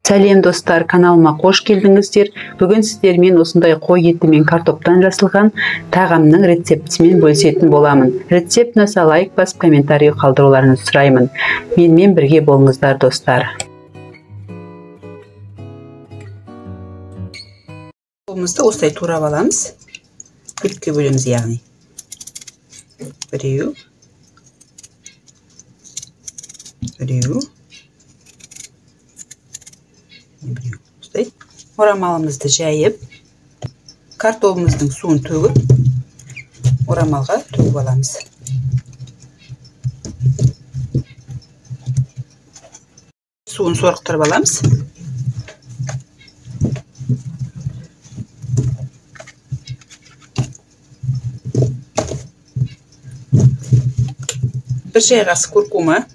Сәлем достар, каналыма қош келдіңіздер. Бүгін сіздермен осындай қой еті мен картоптан жасалған тағамның рецептімен бөлісетін боламын. Рецепт ұнаса лайк басып, комментарий қалдыруларыңызды сұраймын. Менімен бірге болыңыздар достар. Қолымызды осылай турап аламыз. Бөлікке бөлеміз, яғни. Біреу. Орамалымызды жайып, картопымыздың суын төгіп, орамалға төгіп аламыз. Суын сорықтырып аламыз. Bir шай қасық куркума,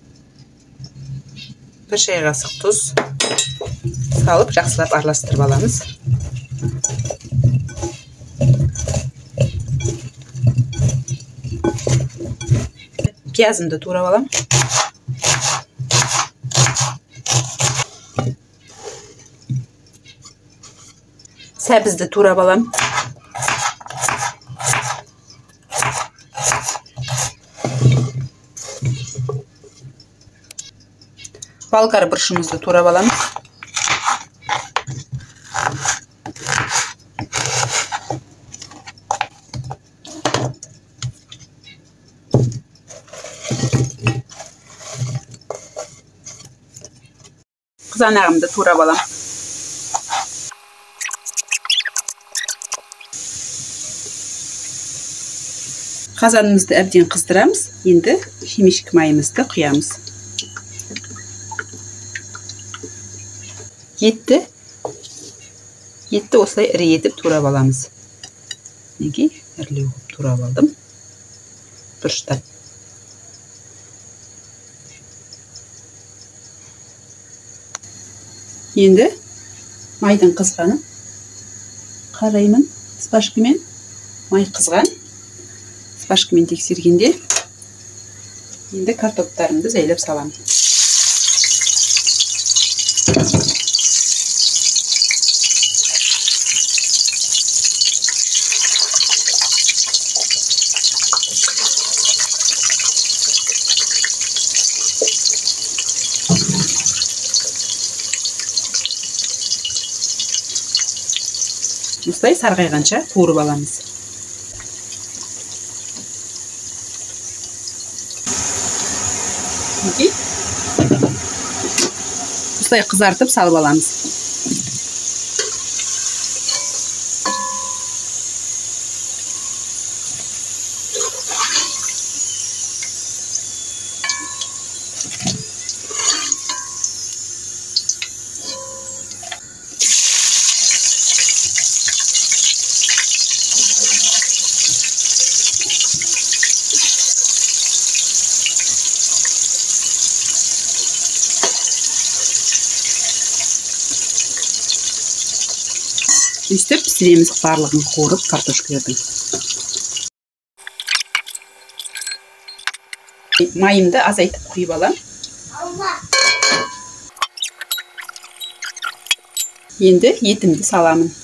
bir шай қасық тұз салып, жақсылап араластырып аламыз. Пиязымды турап алам. Сәбізді турап алам. Болгар бұршымызды турап аламыз. Қызанағымды турап алам. Қазанымызды әбден қыздырамыз. Енді шемешек майымызды құямыз. Етті осылай ірі етіп турап аламыз. Неге ірілеу турап алдым. Бұрыштап. Енді майдың қызғаны қараймын. Спашкамен май қызған. Спашкамен тексергенде енді картоптарымды зәйлеп салам. Осылай сарғайғанша қуырып аламыз. Осылай қызартып салып аламыз. Өстіп пісіреміз барлығын қуырып картошкалардың. Майымды азайтып құйып алам. Енді етімді саламын.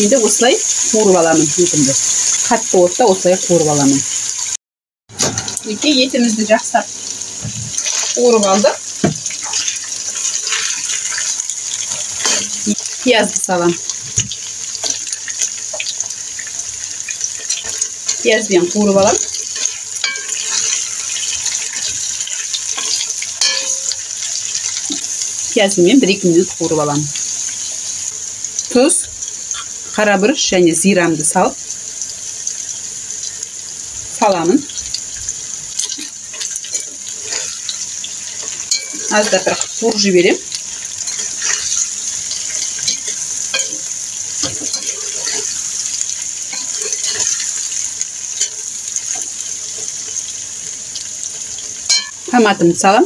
Енді осылай қуырып аламын етімді. Қатты отта осылай қуырып аламын. Етімізді жақсап қуырып алдық. Пиязды салам. Пиязбен қуырып алам. Пиязымен 1-2 минут қуырып алам. Тұз, қарабұрыш және зирамды салып саламын. Аздап бір қуырып жіберем. Томатымды салам.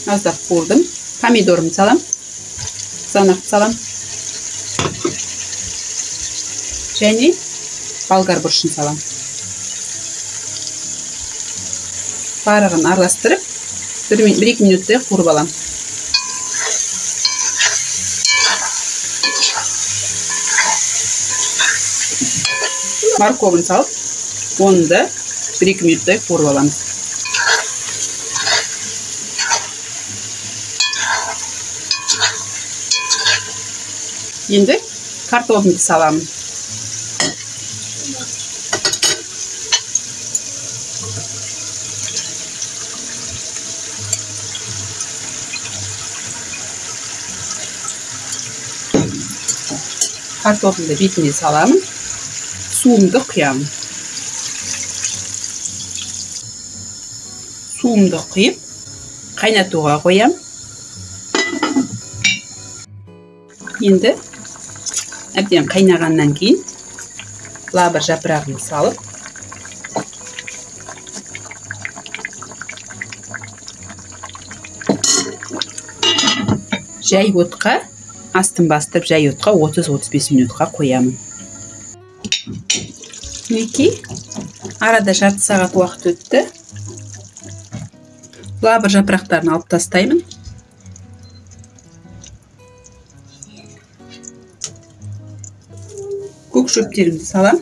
Аздап қуырдым. Помидорымды салам. Қызанақты салам. Және болгар бұрышын салам. Барлығын араластырып, 1-2 минуттай қуырып алам. Морковын салып, оны да 1-2 минуттай қуырып аламыз. Енді картоплымды саламын. Картоплымды бетіне саламын. Суымды құямын. Суымды құйып, қайнатуға қоям. Енді әбден қайнағаннан кейін лавр жапырағын салып, жай отқа, астын бастырып жай отқа 30-35 минутқа қоямын. Мінекей, арада жарты сағат уақыт өтті. Лавр жапырақтарын алып тастаймын. Көк шөптерімді салам.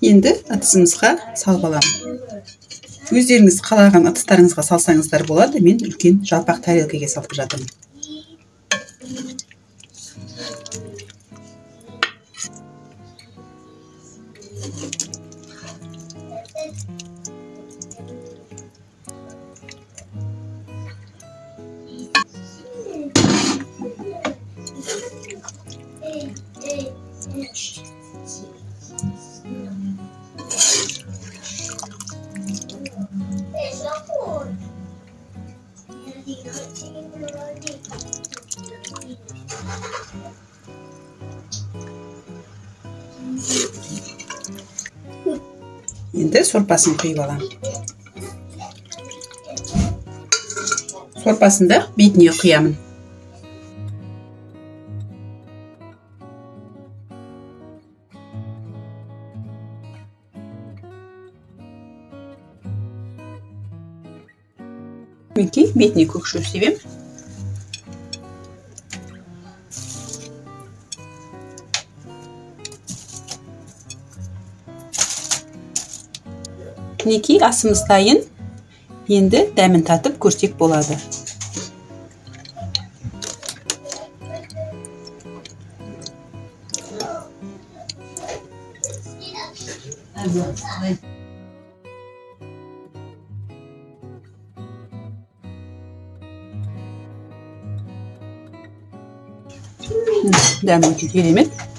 Енді ыдысымызға салып аламын. Өздеріңіз қалаған ыдыстарыңызға салсаңыздар болады. Мен үлкен жалпақ тарелкаға салып жатырмын. Енді сорпасын құйып алам. Сорпасын да бетіне құямын. Мінекей, бетіне көк шөп себем. Мінекей, асымыз дайын. Енді дәмін татып көрсек болады. Дәмі өте керемет.